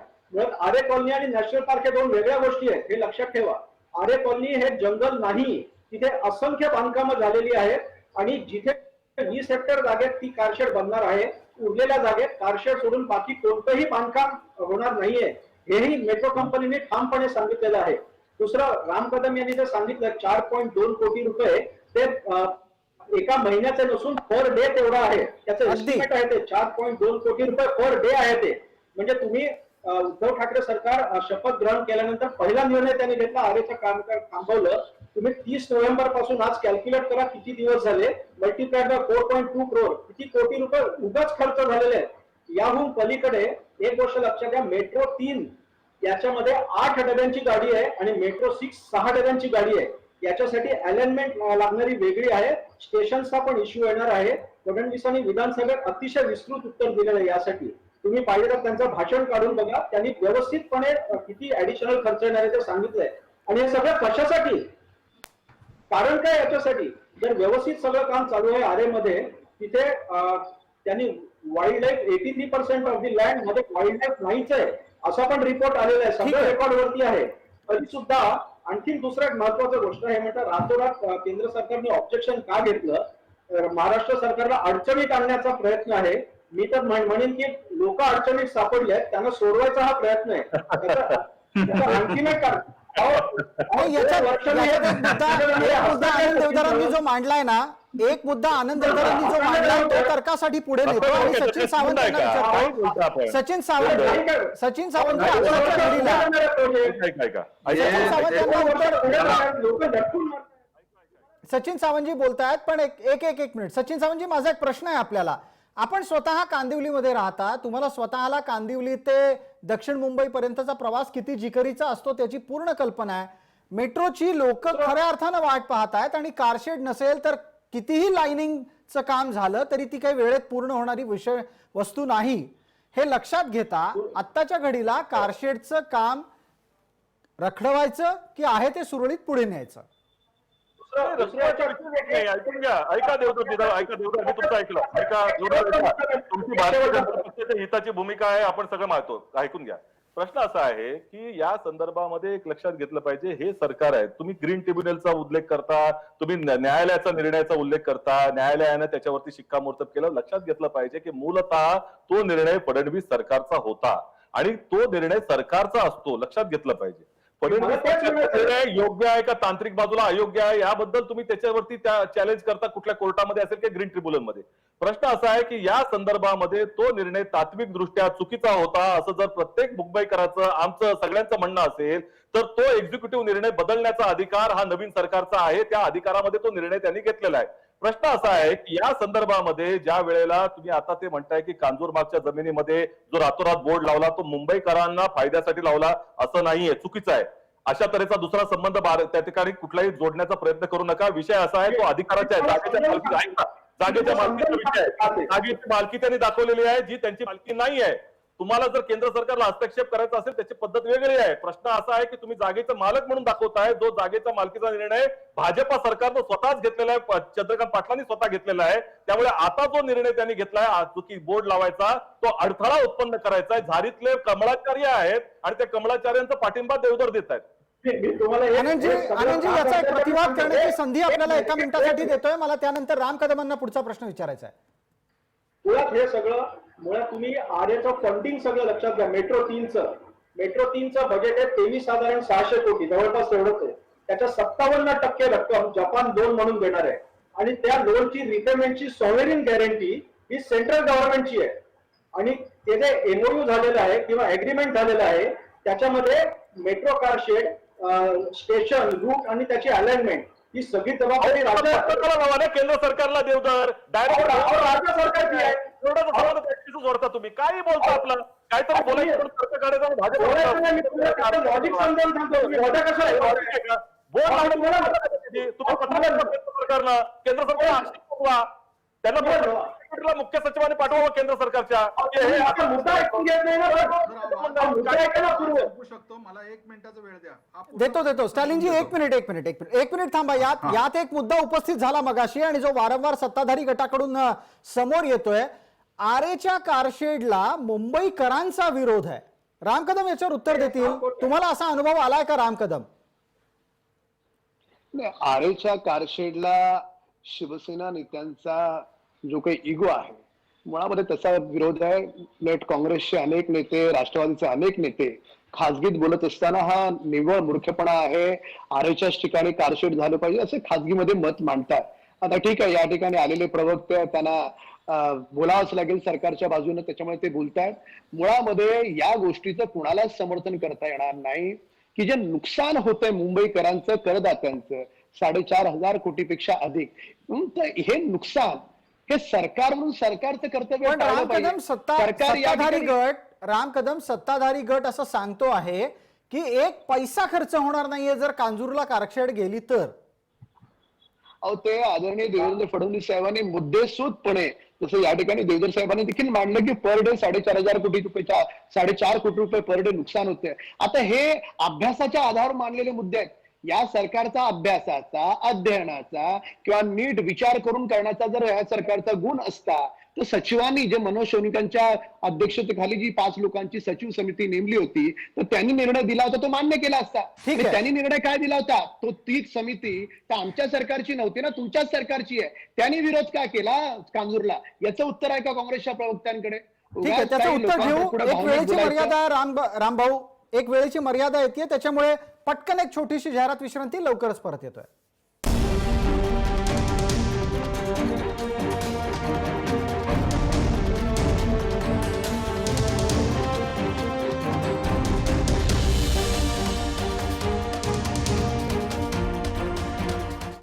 Aarey colony आणि नॅशनल पार्क हे 2 वेगळ्या गोष्टी आहेत, हे लक्षात ठेवा. आरे कॉलनी हे जंगल नाही, तिथे असंख्य बांधकामं झालेली आहेत आणि जिथे 20 हेक्टर जागेत ती कारशेड बनणार आहे, उरलेल्या जागेत कारशेड सोडून बाकी कोणतंही बांधकाम होणार नाहीये, हेही मेट्रो कंपनीने ठामपणे सांगितलेलं आहे. दुसरं, राम कदम यांनी जे सांगितलं 4.2 कोटी रुपये, ते एका महिन्याचे नसून पर डे तेवढा आहे. त्याचं एस्टिमेट आहे ते 4.2 कोटी रुपये पर डे आहे ते. म्हणजे तुम्ही उद्धव ठाकरे सरकार शपथ ग्रहण केल्यानंतर पहिला निर्णय त्यांनी घेतला, आरेचं काम थांबवलं. तुम्ही 30 नोव्हेंबर पासून आज कॅल्क्युलेट करा किती दिवस झाले, मल्टिप्लाइड बाय 4.2 करोड, किती कोटी रुपये उगाच खर्च झालेले आहेत. याहून पलीकडे एक गोष्ट लक्षात घ्या, मेट्रो 3 याच्यामध्ये 8 डब्यांची गाडी आहे आणि मेट्रो 6 6 डब्यांची गाडी आहे. याच्यासाठी अलाइनमेंट लागणारी वेगळी आहे. स्टेशनचा पण इश्यू येणार आहे. फडणवीसांनी विधानसभेत अतिशय विस्तृत उत्तर दिलेलं आहे यासाठी. तुम्ही पाहिजे तर त्यांचं भाषण काढून बघा, त्यांनी व्यवस्थितपणे किती ऍडिशनल खर्च येणार आहे ते सांगितलंय. आणि हे सगळं कशासाठी, कारण काय याच्यासाठी, जर व्यवस्थित सगळं काम चालू आहे आरेमध्ये, तिथे त्यांनी wild life 83% of the land मध्ये वाईल्ड लाईफ नाहीच आहे असा पण रिपोर्ट आलेला आहे. सगळं रेकॉर्ड वरती आहे. तरी सुद्धा आणखी दुसरं एक महत्वाचं गोष्ट आहे, म्हणतात रातोरात केंद्र सरकारने ऑब्जेक्शन का घेतलं, महाराष्ट्र सरकारला अडचणीत आणण्याचा प्रयत्न आहे. मी तर म्हणेन की लोक अडचणीत सापडले आहेत, त्यांना सोडवायचा हा प्रयत्न आहे. त्याचा आणखीन एक कारण नाही, याच्यात एक मुद्दा आनंद देवधरांनी जो मांडलाय ना, एक मुद्दा आनंद देवधरांनी जो मांडलाय तो तर्कासाठी पुढे नेतो आणि सचिन सावंत यांना विचारतो. सचिन सावंत सचिन सावंत आजच्या घडीला सचिन सावंत यांना उत्तर लोक झटकून मारतात. सचिन सावंतजी बोलतायत, पण एक मिनिट. सचिन सावंतजी, माझा एक प्रश्न आहे आपल्याला. आपण स्वतः कांदिवलीमध्ये राहता, तुम्हाला स्वतःला कांदिवली ते दक्षिण मुंबई पर्यंतचा प्रवास किती जिकरीचा असतो त्याची पूर्ण कल्पना आहे. मेट्रोची लोक खऱ्या अर्थानं वाट पाहतायत आणि कारशेड नसेल तर कितीही लाईनिंगचं काम झालं तरी ती काही वेळेत पूर्ण होणारी वस्तू नाही. हे लक्षात घेता आत्ताच्या घडीला कारशेडचं काम रखडवायचं की आहे ते सुरळीत पुढे न्यायचं? ऐकून घ्या, ऐका देवधर, ऐका देवधर, मी तुमचं ऐकलं. ऐका देवधर, तुमची भारतीय जनता पक्षाच्या हिताची भूमिका आहे, आपण सगळं मानतो. ऐकून घ्या. प्रश्न असा आहे की या संदर्भामध्ये एक लक्षात घेतलं पाहिजे, हे सरकार आहे. तुम्ही ग्रीन ट्रिब्युनलचा उल्लेख करता, तुम्ही न्यायालयाचा निर्णयाचा उल्लेख करता, न्यायालयानं त्याच्यावरती शिक्कामोर्तब केलं. लक्षात घेतलं पाहिजे की मूलतः तो निर्णय फडणवीस सरकारचा होता आणि तो निर्णय सरकारचा असतो. लक्षात घेतलं पाहिजे. निर्णय योग्य आहे का तांत्रिक बाजूला अयोग्य आहे याबद्दल तुम्ही त्याच्यावरती चॅलेंज करता कुठल्या कोर्टामध्ये असेल किंवा ग्रीन ट्रिब्युनलमध्ये. प्रश्न असा आहे की या संदर्भामध्ये तो निर्णय तात्विक दृष्ट्या चुकीचा होता असं जर प्रत्येक मुंबईकराचं आमचं सगळ्यांचं म्हणणं असेल तर तो एक्झिक्युटिव्ह निर्णय बदलण्याचा अधिकार हा नवीन सरकारचा आहे. त्या अधिकारामध्ये तो निर्णय त्यांनी घेतलेला आहे. प्रश्न असा आहे की या संदर्भामध्ये ज्या वेळेला तुम्ही आता ते म्हणताय की कांजूरमागच्या जमिनीमध्ये जो रातोरात बोर्ड लावला तो मुंबईकरांना फायद्यासाठी लावला असं नाहीये, चुकीचं आहे. अशा तऱ्हेचा दुसरा संबंध त्या ठिकाणी कुठलाही जोडण्याचा प्रयत्न करू नका. विषय असा आहे तो अधिकाराच्या जागेच्या मालकीचा विषय आहे. जागेची मालकी त्यांनी दाखवलेली आहे जी त्यांची मालकी नाही आहे. तुम्हाला जर केंद्र सरकारला हस्तक्षेप करायचा असेल त्याची पद्धत वेगळी आहे. प्रश्न असा आहे की तुम्ही जागेचं मालक म्हणून दाखवताय, जो जागेच्या मालकीचा निर्णय भाजपा सरकारनं स्वतःच घेतलेला आहे, चंद्रकांत पाटलांनी स्वतः घेतलेला आहे. त्यामुळे आता जो निर्णय त्यांनी घेतलाय की बोर्ड लावायचा तो अडथळा उत्पन्न करायचा आहे. झारीतले कमळाचार्य आहेत आणि त्या कमळाचार्यांचा पाठिंबा देवधर देत आहेत. आनंदजी, याचा एक प्रतिवाद करण्याची संधी आपल्याला एका मिनिटासाठी देतोय. मला त्यानंतर राम कदमांना पुढचा प्रश्न विचारायचा आहे. मुळात तुम्ही आर्यचं फंडिंग सगळं लक्षात घ्या. मेट्रो 3चं बजेट आहे 23,600 कोटी, जवळपास एवढंच आहे. त्याच्या 57% रक्कम जपान लोन म्हणून देणार आहे आणि त्या लोनची रिपेमेंटची सॉव्हरेन गॅरंटी ही सेंट्रल गव्हर्नमेंटची आहे. आणि ते जे एमओयू झालेलं आहे किंवा अग्रीमेंट झालेलं आहे त्याच्यामध्ये मेट्रो कारशेड, स्टेशन, रूट आणि त्याची अलाइनमेंट ही सगळी जबाबदारी केंद्र सरकारला देवधर डायरेक्ट राज्य सरकारची आहे. जोडता तुम्ही काही बोलता आपलं काहीतरी बोलायचं लॉजिक समजावून सांगतो. तुम्ही होता कसं आहे सरकारनं केंद्र सरकार त्यांना मुख्य सचिवांनी पाठवावं केंद्र सरकारच्या. मुद्दा ऐकून घेत नाही ना. मला 1 मिनिटाचा वेळ द्या. देतो स्टॅलिनजी, एक मिनिट थांबा. यात एक मुद्दा उपस्थित झाला मगाशी आणि जो वारंवार सत्ताधारी गटाकडून समोर येतोय. आरेच्या कारशेडला मुंबईकरांचा विरोध आहे. राम कदम याच्यावर उत्तर देतील. तुम्हाला असा अनुभव आलाय का राम कदम? आरेच्या कारशेडला शिवसेना नेत्यांचा जो काही इगो आहे मुळामध्ये तसा विरोध आहे. उलट काँग्रेसचे अनेक नेते, राष्ट्रवादीचे अनेक नेते खासगीत बोलत असताना हा निव्वळ मूर्खपणा आहे, आरेच्याच ठिकाणी कारशेड झालं पाहिजे असे खासगीमध्ये मत मांडतात. आता ठीक आहे, या ठिकाणी आलेले प्रवक्ते त्यांना बोलावंच लागेल सरकारच्या बाजूने, त्याच्यामुळे ते बोलतायत. मुळामध्ये या गोष्टीचं कुणालाच समर्थन करता येणार नाही की जे नुकसान होतंय मुंबईकरांचं, करदात्यांचं 4,500 कोटीपेक्षा अधिक, तर हे नुकसान हे सरकार म्हणून सरकारचं कर्तव्य. पण राम कदम सत्ताधारी गट असं सांगतो आहे की 1 पैसा खर्च होणार नाहीये जर कांजूरला कारशेड गेली तर. अहो, ते आदरणीय देवेंद्र फडणवीस साहेबांनी मुद्देसूदपणे, जसं या ठिकाणी देवेंद्र साहेबांनी देखील मांडलं की पर डे 4,500 कोटी रुपये, 4.5 कोटी रुपये पर डे नुकसान होते. आता हे अभ्यासाच्या आधारावर मानलेले मुद्दे आहेत. या सरकारचा अभ्यासाचा, अध्ययनाचा किंवा नीट विचार करून करण्याचा जर या सरकारचा गुण असता तर सचिवांनी जे मनोज सोनीकांच्या अध्यक्षतेखाली जी 5 लोकांची सचिव समिती नेमली होती तर त्यांनी निर्णय दिला होता तो मान्य केला असता. ठीक आणि आहे. त्यांनी निर्णय काय दिला होता तो तीच समिती तर आमच्या सरकारची नव्हती ना, तुमच्याच सरकारची आहे. त्यांनी विरोध का केला कांजूरला? याचं उत्तर आहे का काँग्रेसच्या प्रवक्त्यांकडे? ठीक आहे, उगाच त्याचं काही उत्तर घेऊ. लोकांपुढे एक भावनिक वेळेची बोलायचं. मर्यादा आहे रामभाऊ, एक वेळेची मर्यादा येते, त्याच्यामुळे पटकन एक छोटीशी जाहिरात विश्रांती, लवकरच परत येतोय.